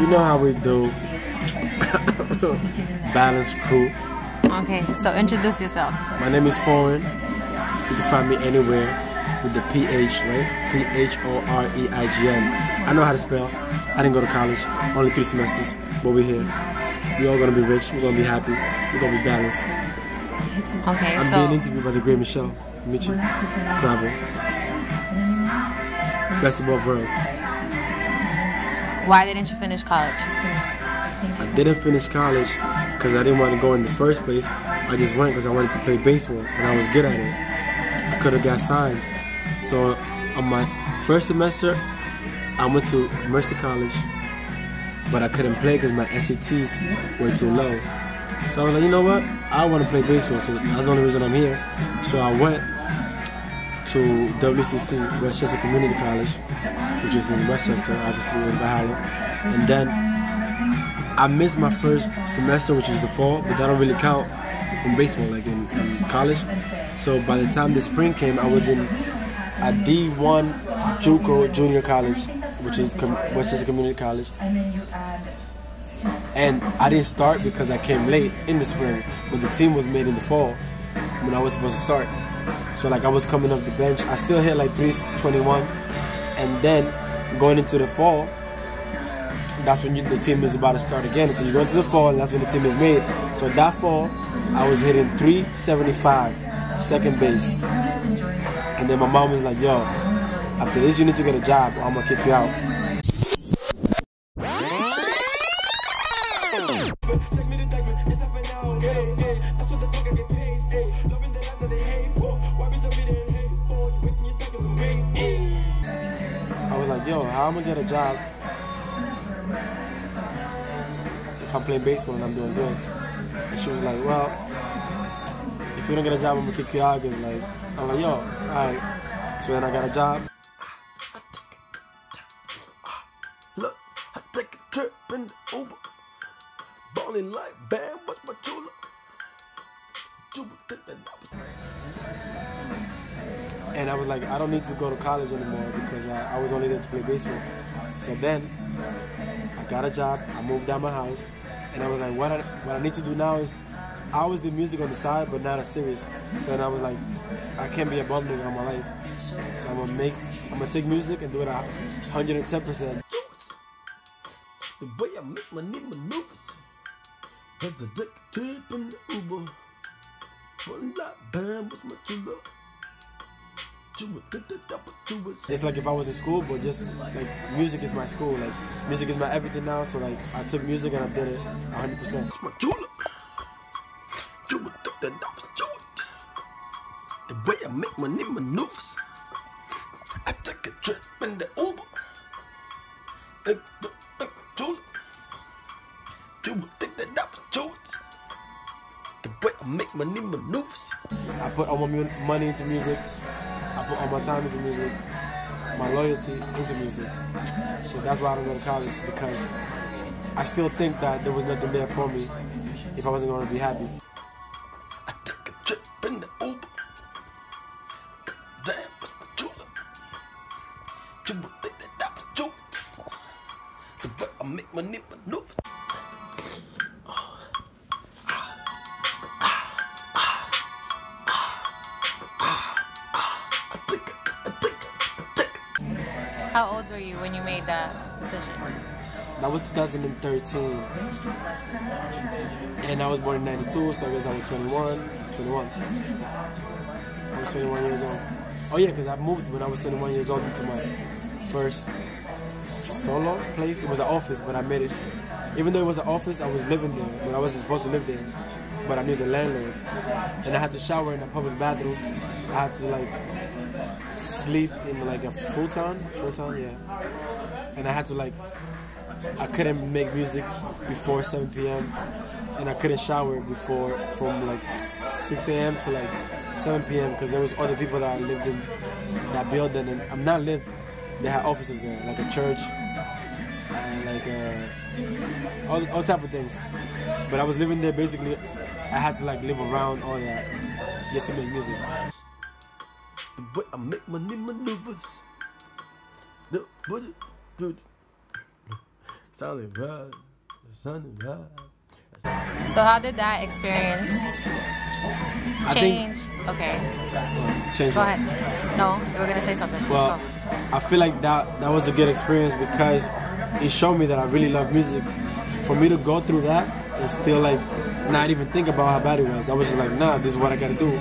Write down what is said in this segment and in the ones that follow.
You know how we do. Balanced crew. Okay, so introduce yourself. My name is Phoreign. You can find me anywhere with the PH, right? P-H-O-R-E-I-G-N. I know how to spell. I didn't go to college. Only 3 semesters. But we're here. We're all gonna be rich. We're gonna be happy. We're gonna be balanced. Okay, I'm being interviewed by the great Michelle. Michi. Bravo. Best of both worlds. Why didn't you finish college? I didn't finish college because I didn't want to go in the first place. I just went because I wanted to play baseball and I was good at it. I could have got signed. So on my first semester, I went to Mercy College, but I couldn't play because my SATs were too low. So I was like, you know what? I want to play baseball, so that's the only reason I'm here. So I went to WCC, Westchester Community College, which is in Westchester, obviously in Valhalla. And then I missed my first semester, which is the fall, but that don't really count in baseball, like in college. So by the time the spring came, I was in a D1 JUCO junior college, which is Westchester Community College. And I didn't start because I came late in the spring, but the team was made in the fall when I was supposed to start. So like I was coming off the bench, I still hit like 321, and then going into the fall, that's when the team is about to start again. So you go into the fall, and that's when the team is made. So that fall, I was hitting 375, second base. And then my mom was like, yo, after this you need to get a job or I'm gonna kick you out. I was like, yo, how am I gonna get a job if I'm playing baseball and I'm doing good? And she was like, well, if you don't get a job, I'm gonna kick you out. Cause like, I'm like, yo, alright. So then I got a job. Look, I take a trip in the Uber. Balling like bam, what's my chula? And I was like, I don't need to go to college anymore because I was only there to play baseball. So then I got a job, I moved out my house, and I was like, what I need to do now is, I always did music on the side, but not as serious. So then I was like, I can't be a bum nigga all my life. So I'm gonna take music and do it 110%. The way I make my name maneuvers, that's a dick trip in the Uber. One like bam, what's my chula? It's like if I was in school, but just like music is my school, like music is my everything now. So like I took music and I did it 100%. It's my chula. The way I make my name maneuvers, I take a trip in the Uber. The way I make my name maneuvers. I put all my money into music. I put all my time into music, my loyalty into music. So that's why I don't go to college, because I still think that there was nothing there for me if I wasn't going to be happy. I took a trip in the Uber. Damn, what's my chula? You would think that was chula. The way I make my name maneuvers. How old were you when you made that decision? That was 2013. And I was born in 92, so I guess I was 21. I was 21 years old. Oh yeah, because I moved when I was 21 years old into my first solo place. It was an office, but I made it. Even though it was an office, I was living there, but I wasn't supposed to live there. But I knew the landlord. And I had to shower in a public bathroom. I had to like sleep in like a futon, yeah. And I had to like, I couldn't make music before 7 p.m. and I couldn't shower before from like 6 a.m. to like 7 p.m. because there was other people that lived in that building, and I'm not lived. They had offices there, like a church, and like all type of things. But I was living there basically. I had to like live around all that just to make music. The way I make money maneuvers. So Sounding bad. Sounding bad. So how did that experience change? Okay. Change Go what? ahead. No, you were gonna say something. Well, I feel like that was a good experience because it showed me that I really love music. For me to go through that and still like not even think about how bad it was, I was just like, nah, this is what I gotta do.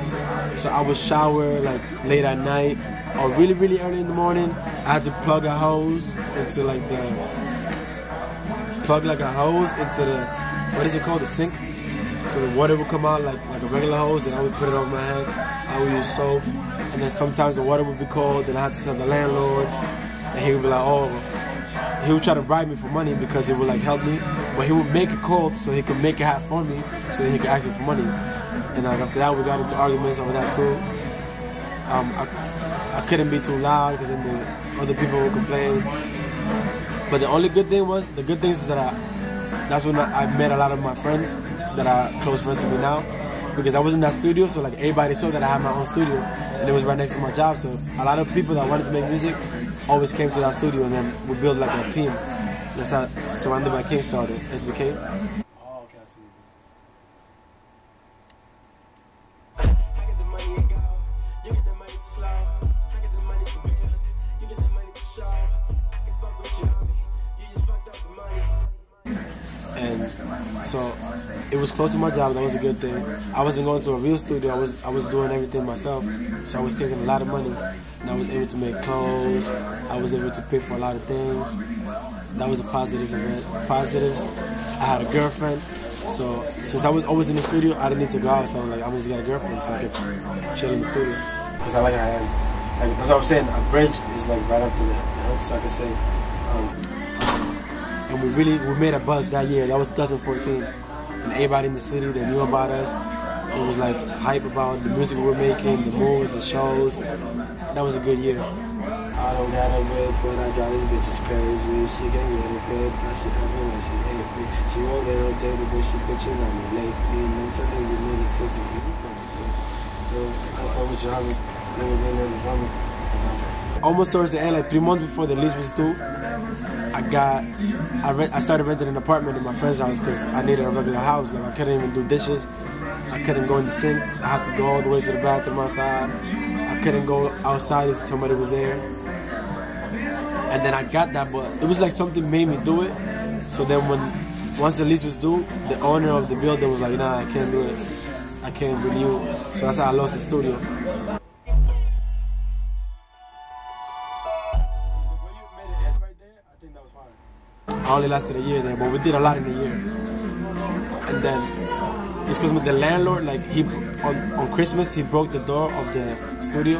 So I would shower like late at night or really, really early in the morning. I had to plug a hose into like the what is it called, the sink. So the water would come out like a regular hose, and I would put it over my head. I would use soap, and then sometimes the water would be cold, and I had to tell the landlord, and he would be like, oh, he would try to bribe me for money because it would like help me, but he would make it cold so he could make it hot for me, so that he could ask me for money. And like after that, we got into arguments over that too. I couldn't be too loud because then the other people would complain. But the only good thing is that that's when I met a lot of my friends that are close friends to me now, because I was in that studio, so like everybody saw that I had my own studio, and it was right next to my job. So a lot of people that wanted to make music always came to that studio, and then we built like a team. That's how Surrounded by Kings started, SBK. So it was close to my job. That was a good thing. I wasn't going to a real studio. I was doing everything myself. So I was saving a lot of money, and I was able to make clothes. I was able to pay for a lot of things. That was a positives. I had a girlfriend. So since I was always in the studio, I didn't need to go out. So I'm like, I'm just got a girlfriend, so I could chill in the studio because I like her hands. Like that's what I'm saying. A bridge is like right up to the hook, so I could say. And we made a buzz that year. That was 2014, and everybody in the city, they knew about us. It was like hype about the music we were making, the moves, the shows. That was a good year. I don't got a whip, but I got this bitch is crazy. She get me in the bed, but she got me when she hate me. She won't get no date, but she bitching on me lately. Mentally, you need to fix it. I'm from with your homie. Never been in the drama. Almost towards the end, like 3 months before the lease was due, I started renting an apartment in my friend's house because I needed a regular house. Like I couldn't even do dishes. I couldn't go in the sink. I had to go all the way to the bathroom outside. I couldn't go outside if somebody was there. And then I got that, but it was like something made me do it. So then once the lease was due, the owner of the building was like, nah, I can't do it. I can't renew. So that's how I lost the studio. I only lasted a year there, but we did a lot in a year. And then it's because the landlord, like on Christmas, he broke the door of the studio,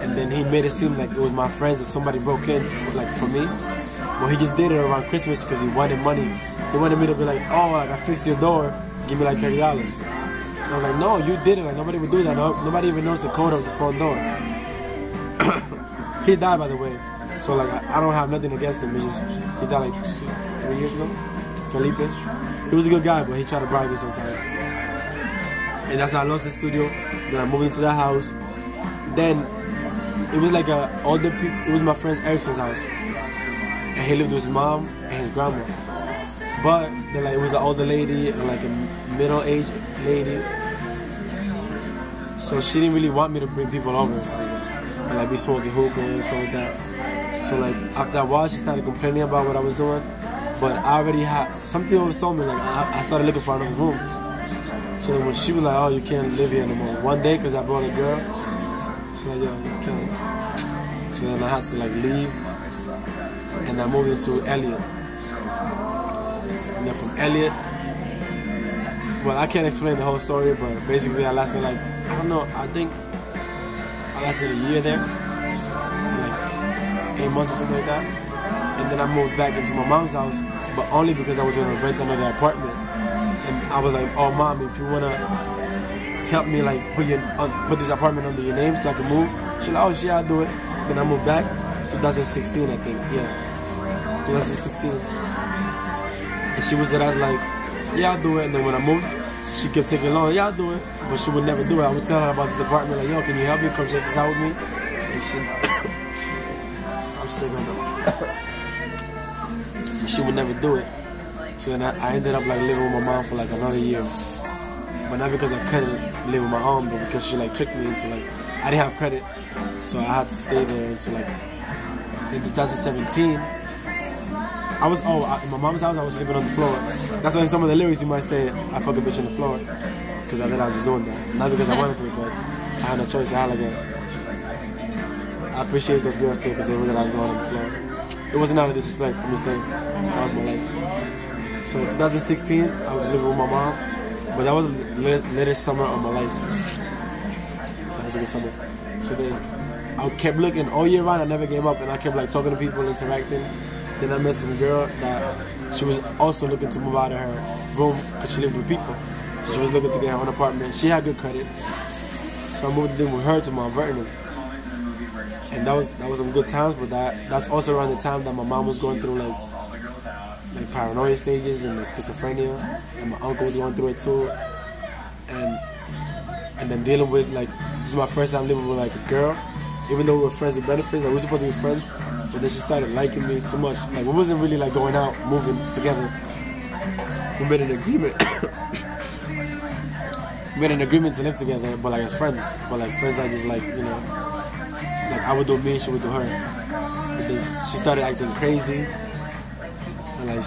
and then he made it seem like it was my friends or somebody broke in, like for me. But he just did it around Christmas because he wanted money. He wanted me to be like, oh, like I fixed your door, give me like $30. And I'm like, no, you did it. Like nobody would do that. Nobody even knows the code of the front door. He died, by the way. So like I don't have nothing against him. He died like 3 years ago. Felipe. He was a good guy, but he tried to bribe me sometimes. And that's how I lost the studio. Then I moved into that house. Then it was like it was my friend Erickson's house, and he lived with his mom and his grandma. But then like it was an older lady and like a middle-aged lady. So she didn't really want me to bring people over and stuff like that, and like be smoking hookah and stuff like that. So like after a while, she started complaining about what I was doing, but I already had something always told me like I started looking for another room. So then when she was like, "Oh, you can't live here anymore," one day because I brought a girl, she was like, "Yo, you can't." So then I had to like leave, and I moved into Elliott. And then from Elliott, well, I can't explain the whole story, but basically I lasted like I don't know. I think I lasted a year there. 8 months or something like that, and then I moved back into my mom's house, but only because I was going to rent another apartment. And I was like, "Oh, mom, if you wanna help me, like put this apartment under your name so I can move," she's like, "Oh, shit, I'll do it." Then I moved back, 2016, I think, yeah, 2016. And she was there. I was like, "Yeah, I'll do it." And then when I moved, she kept taking long. "Yeah, I'll do it," but she would never do it. I would tell her about this apartment, like, "Yo, can you help me come check this out with me?" And she would never do it. So then I ended up like living with my mom for like another year. But not because I couldn't live with my mom, but because she like tricked me into like, I didn't have credit. So I had to stay there until like, in 2017, I was, in my mom's house, I was sleeping on the floor. That's why in some of the lyrics you might say, I fuck a bitch on the floor. Because I thought I was doing that. Not because I wanted to, but I had no choice. I appreciate those girls too, because they knew that I was going on the floor. It wasn't out of disrespect, I'm just saying. That was my life. So 2016, I was living with my mom. But that was the latest summer of my life. That was a good summer. So then I kept looking all year round. I never gave up, and I kept like talking to people, interacting. Then I met some girl that she was also looking to move out of her room because she lived with people. So she was looking to get her own apartment. She had good credit, so I moved in with her to Mount Vernon. And that was some good times. But that's also around the time that my mom was going through like paranoia stages and schizophrenia, and my uncle was going through it too. And then dealing with like, this is my first time living with like a girl. Even though we were friends with benefits, like we were supposed to be friends, but then she started liking me too much. Like we wasn't really like going out, moving together. We made an agreement. We made an agreement to live together, but like as friends. But like friends that just like, you know, like I would do me, she would do her. But then she started acting crazy. And like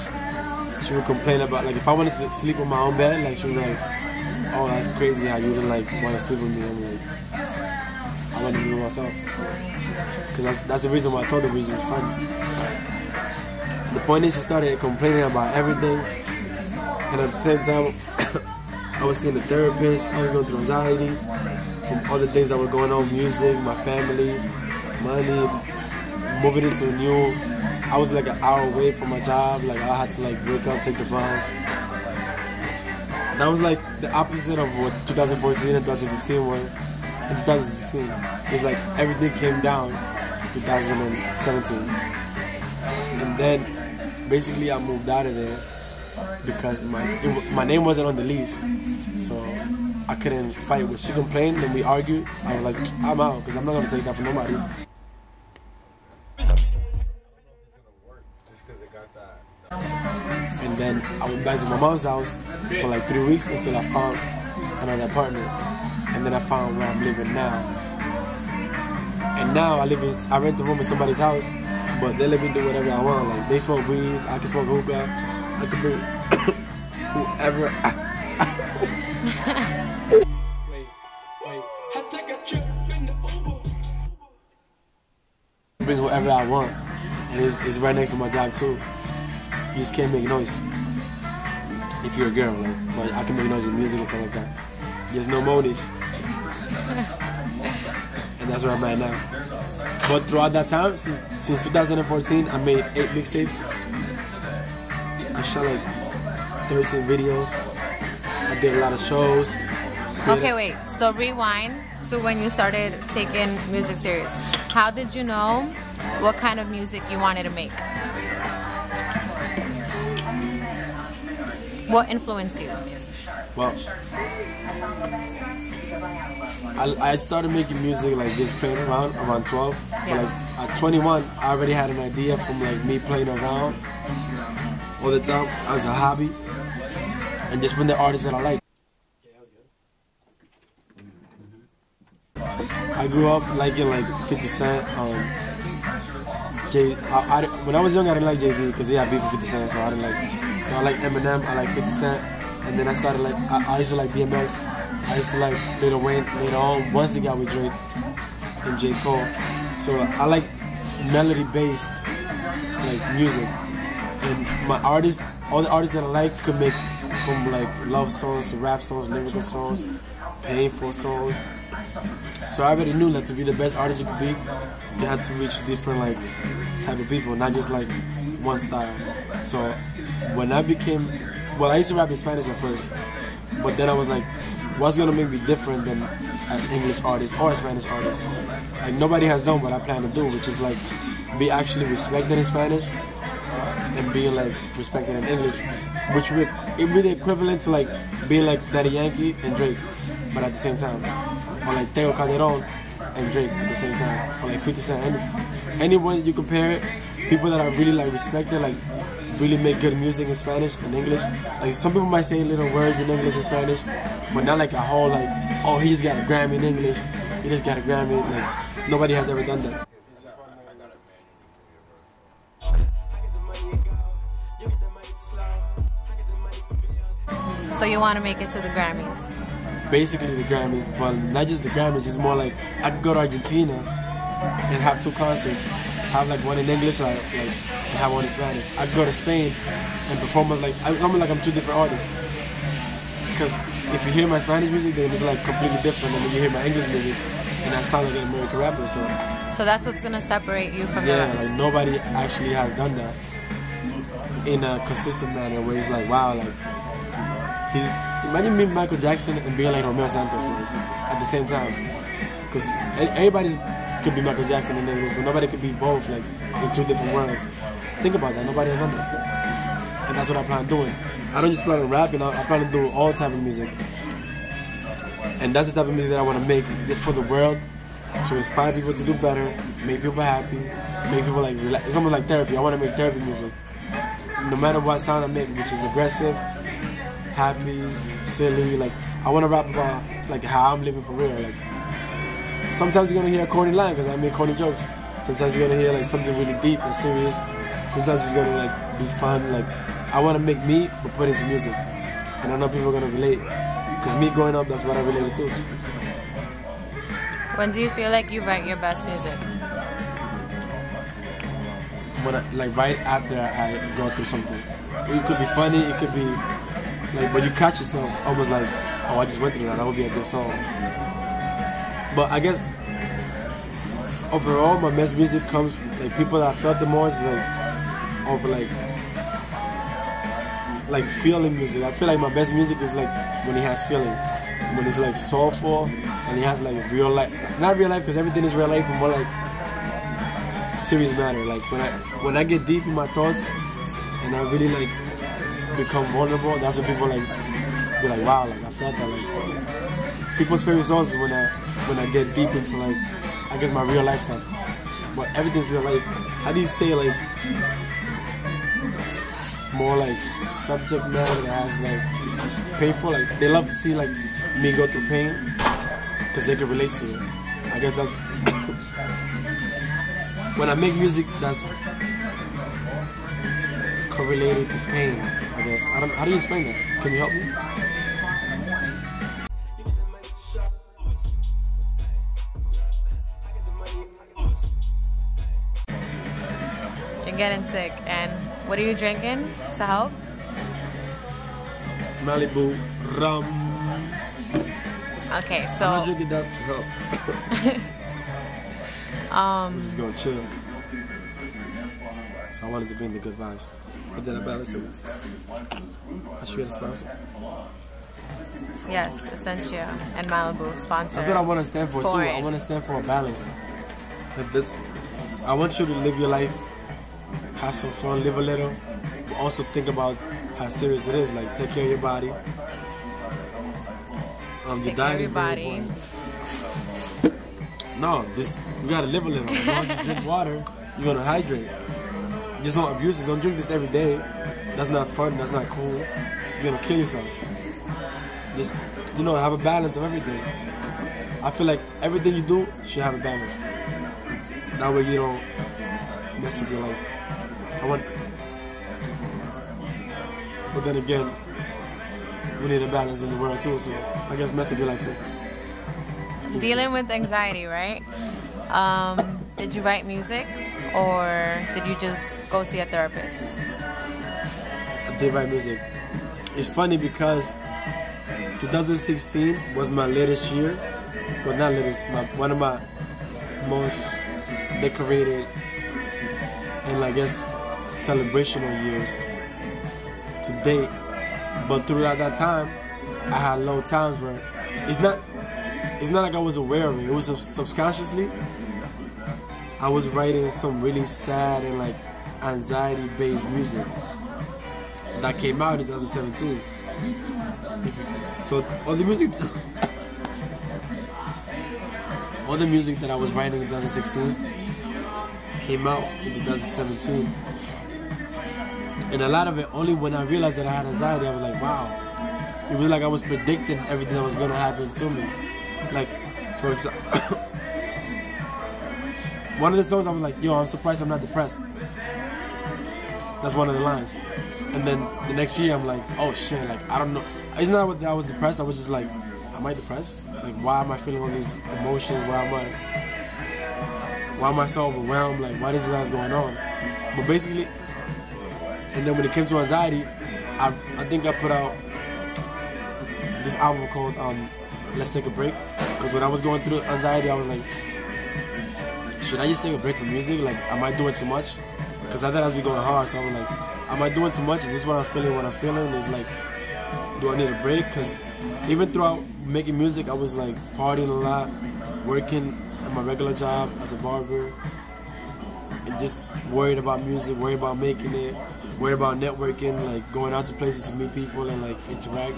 she would complain about, like if I wanted to sleep on my own bed, like she would be like, oh, that's crazy how you didn't like want to sleep with me. I'm like, I want to be with myself. Because that's the reason why I told her we were just friends. The point is, she started complaining about everything. And at the same time, I was seeing a therapist. I was going through anxiety from all the things that were going on, music, my family, money, moving into a new... I was like an hour away from my job. Like I had to like wake up, take the bus. That was like the opposite of what 2014 and 2015 were. In 2016, it's like everything came down in 2017. And then basically I moved out of there because my name wasn't on the lease. So I couldn't fight. When she complained and we argued, I was like, I'm out because I'm not going to take that from nobody. And then I went back to my mom's house for like 3 weeks until I found another apartment. And then I found where I'm living now. And now I rent a room in somebody's house, but they let me do whatever I want. Like they smoke weed, I can smoke hookah, I can bring whoever. Bring whoever I want, and it's right next to my job too. You just can't make noise if you're a girl. Like, but I can make noise with music and stuff like that. There's no motive. And that's where I'm at now. But throughout that time, since 2014, I made 8 mixtapes. I shot like 13 videos. I did a lot of shows. Okay, wait. So rewind to when you started taking music serious. How did you know what kind of music you wanted to make? What influenced you? Well, I started making music like just playing around 12. Yeah. But like at 21, I already had an idea from like me playing around all the time as a hobby, and just from the artists that I like. I grew up liking like 50 Cent. When I was young, I didn't like Jay-Z because he had beef with 50 Cent, so I didn't like. So I like Eminem, I like 50 Cent, and then I started like I used to like DMX, I used to like Lil Wayne later on once he got with Drake and J. Cole. So I like melody-based like music, and my artists, all the artists that I like could make from like love songs to rap songs, lyrical songs, painful songs. So I already knew that to be the best artist you could be, you had to reach different like type of people, not just like one style. So when I became, well, I used to rap in Spanish at first, but then I was like, what's gonna make me different than an English artist or a Spanish artist? Like nobody has done what I plan to do, which is like be actually respected in Spanish and being like respected in English, which would it be the equivalent to like being like Daddy Yankee and Drake, but at the same time, or like Tego Calderon and Drake at the same time, or like 50 Cent. Anyone you compare it, people that are really like respected, like really make good music in Spanish and English. Like some people might say little words in English and Spanish, but not like a whole like, oh, he just got a Grammy in English, he just got a Grammy. Like nobody has ever done that. So you want to make it to the Grammys? Basically the Grammys, but not just the Grammys. It's more like I could go to Argentina and have 2 concerts, have like one in English, and have one in Spanish. I could go to Spain and perform as it's almost like I'm 2 different artists. Because if you hear my Spanish music, then it's like completely different than when you hear my English music, and I sound like an American rapper. So that's what's gonna separate you from the rest. Like nobody actually has done that in a consistent manner where it's like, wow, like imagine being Michael Jackson and being like Romeo Santos at the same time. Because everybody could be Michael Jackson in English, but nobody could be both, like in 2 different worlds. Think about that. Nobody has done that, and that's what I plan on doing. I don't just plan on rapping. I plan to do all type of music, and that's the type of music that I want to make, just for the world, to inspire people to do better, make people happy, make people like relax. It's almost like therapy. I want to make therapy music, no matter what sound I make, which is aggressive, happy, silly. Like I want to rap about like how I'm living for real. Like sometimes you're gonna hear a corny line because I make corny jokes. Sometimes you're gonna hear like something really deep and serious. Sometimes it's gonna like be fun. Like I want to make me, but put it into music, and I know people are gonna relate. Because me growing up, that's what I related to. When do you feel like you write your best music? When right after I go through something. It could be funny, it could be like, but you catch yourself almost like, oh, I just went through that. That would be a good song. But I guess overall, my best music comes like people that I felt the most, like over like feeling music. I feel like my best music is like when he has feeling, when it's like soulful and he has like real life, not real life because everything is real life, but more like serious matter. Like when I get deep in my thoughts and I really like become vulnerable, that's when people like be like, wow, like I felt that. Like people's favorite songs is when I get deep into like, I guess my real life stuff. But everything's real life. How do you say like more like subject matter that has like painful? Like they love to see like me go through pain because they can relate to it. I guess that's when I make music that's correlated to pain. I guess how do you explain that? Can you help me? Getting sick, and what are you drinking to help? Malibu rum. Okay, so I'm not drinking that to help. I'm just gonna chill. So I wanted to bring the good vibes, but then I balance it with this. I should get a sponsor. Yes, Essentia and Malibu sponsor. That's what I want to stand for Phoreign. too. I want to stand for a balance. Like this, I want you to live your life, have some fun, live a little, but also think about how serious it is. Like take care of your body. Take care of your body. No, you gotta live a little. As long as you drink water, you're gonna hydrate. Just don't abuse it. Don't drink this every day. That's not fun. That's not cool. You're gonna kill yourself. Just have a balance of everything. I feel like everything you do should have a balance. That way you don't mess up your life. But then again, we need a balance in the world too, so I guess mess up your life too. Dealing with anxiety, right? Did you write music or did you just go see a therapist? I did write music. It's funny because 2016 was my latest year. Well, not latest, one of my most decorated and I guess celebrational years to date. But throughout that time, I had low times where it's not like I was aware of it. It was subconsciously. I was writing some really sad and like anxiety-based music that came out in 2017. So all the music that I was writing in 2016 came out in 2017. And a lot of it, only when I realized that I had anxiety, I was like, wow. It was like I was predicting everything that was going to happen to me. Like, for example, one of the songs I was like, yo, I'm surprised I'm not depressed. That's one of the lines. And then the next year I'm like, oh shit, like, I don't know. It's not that I was depressed, I was just like, am I depressed? Like, why am I feeling all these emotions? Why am I so overwhelmed? Like, why this is going on? But basically, and then when it came to anxiety, I think I put out this album called Let's Take a Break. Because when I was going through anxiety, I was like, should I just take a break from music? Like, am I doing too much? Because I thought I was going hard, so I was like, am I doing too much? Is this what I'm feeling? Is like, do I need a break? Because even throughout making music, I was like partying a lot, working at my regular job as a barber, and just worried about music, worried about making it, worried about networking, like going out to places to meet people and like interact.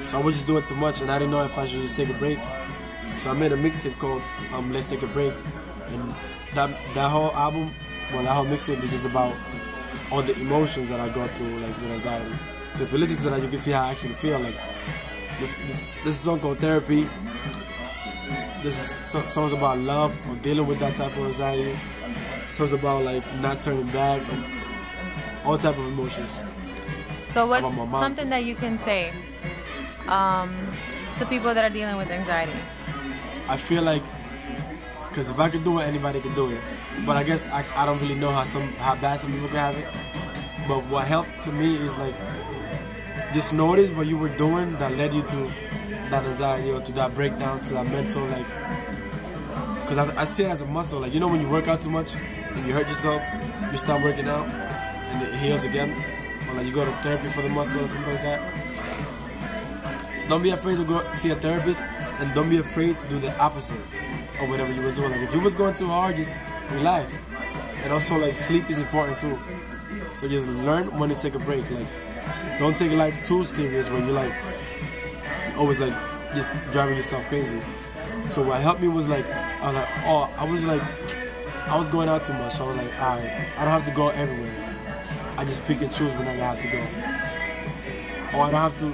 So I was just doing too much, and I didn't know if I should just take a break. So I made a mixtape called Let's Take a Break, and that whole album, well, that whole mixtape is just about all the emotions that I go through, like with anxiety. So if you listen to that, you can see how I actually feel. Like this is a song called Therapy. This is songs about love or dealing with that type of anxiety. Songs about like not turning back, all type of emotions. So what's something that you can say to people that are dealing with anxiety? I feel like, because if I could do it, anybody could do it. But I guess I don't really know how bad some people can have it. But what helped to me is like, just notice what you were doing that led you to that anxiety or to that breakdown, to that mental, like, because I see it as a muscle. Like, you know, when you work out too much and you hurt yourself, you stop working out and it heals again. Or like you go to therapy for the muscle or something like that. So don't be afraid to go see a therapist, and don't be afraid to do the opposite of whatever you was doing. Like if you was going too hard, just relax. And also like sleep is important too. So just learn when to take a break. Like don't take life too serious where you're like always like just driving yourself crazy. So what helped me was like I was going out too much. So I was like, alright, I don't have to go everywhere. I just pick and choose whenever I have to go. Or I don't have to.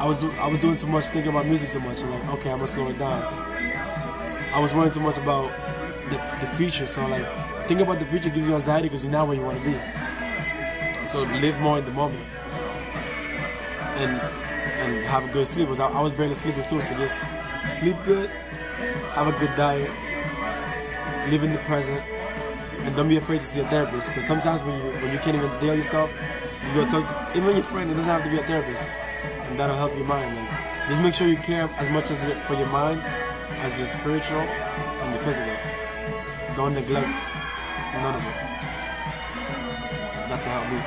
I was doing too much, thinking about music too much. I'm like, okay, I'm gonna slow it down. I was worrying too much about the future. So like, thinking about the future gives you anxiety because you're not where you want to be. So live more in the moment and have a good sleep. I was barely sleeping too. So just sleep good, have a good diet, live in the present, and don't be afraid to see a therapist. Because sometimes when you can't even deal yourself, you go talk even your friend. It doesn't have to be a therapist. And that'll help your mind. Like, just make sure you care as much as for your mind as your spiritual and your physical. Don't neglect none of it. That's what helped me.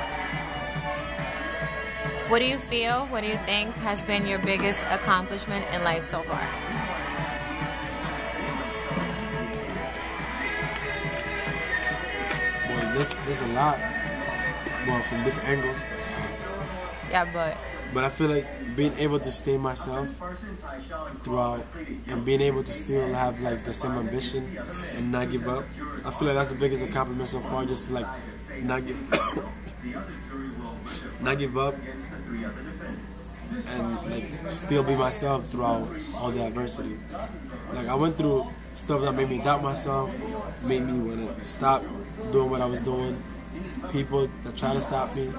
What do you think has been your biggest accomplishment in life so far? Boy, there's a lot. Well, from different angles. Yeah, But I feel like being able to stay myself throughout and being able to still have like the same ambition and not give up. I feel like that's the biggest accomplishment so far. Just like not give up and like still be myself throughout all the adversity. Like I went through stuff that made me doubt myself, made me want to stop doing what I was doing. People that try to stop me.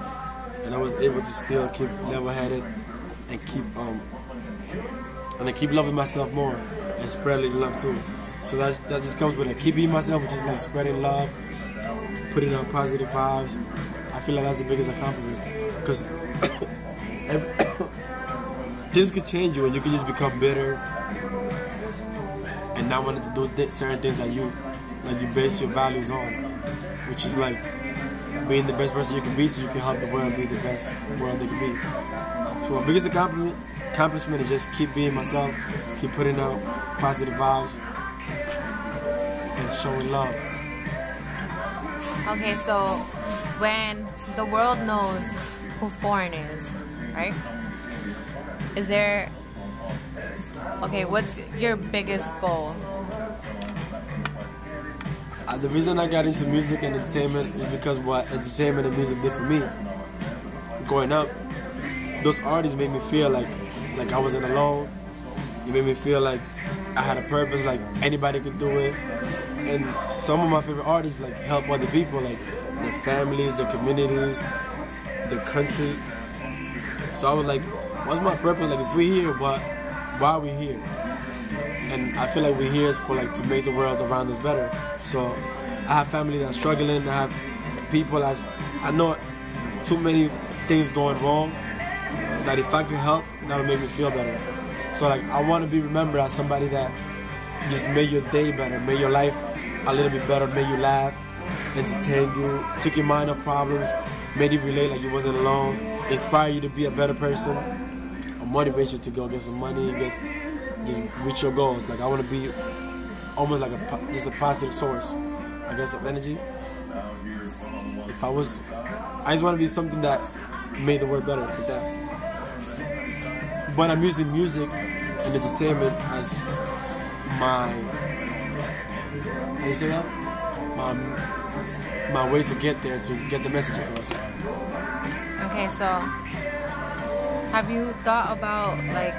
And I was able to still keep level-headed and keep loving myself more and spreading love too. So that just comes with it. Keep being myself, which is like spreading love, putting out positive vibes. I feel like that's the biggest accomplishment because things could change you and you could just become bitter and not wanting to do certain things that you base your values on, which is like being the best person you can be so you can help the world be the best world they can be. So my biggest accomplishment is just keep being myself, keep putting out positive vibes, and showing love. Okay, so when the world knows who Phoreign is, right? What's your biggest goal? The reason I got into music and entertainment is because what entertainment and music did for me. growing up, those artists made me feel like I wasn't alone. It made me feel like I had a purpose, like anybody could do it. And some of my favorite artists like help other people, like their families, their communities, their country. So I was like, what's my purpose? Like if we're here, why are we here? And I feel like we're here for like to make the world around us better. So I have family that's struggling. I have people I know too many things going wrong that if I could help, that'll make me feel better. So like I want to be remembered as somebody that just made your day better, made your life a little bit better, made you laugh, entertained you, took your mind off problems, made you relate like you wasn't alone, inspire you to be a better person, or motivate you to go get some money, just reach your goals. Like I want to be almost like just a positive source, I guess, of energy. If I just want to be something that made the world better with that. But I'm using music and entertainment as my, how do you say that? My way to get there, to get the message across. Okay, so have you thought about like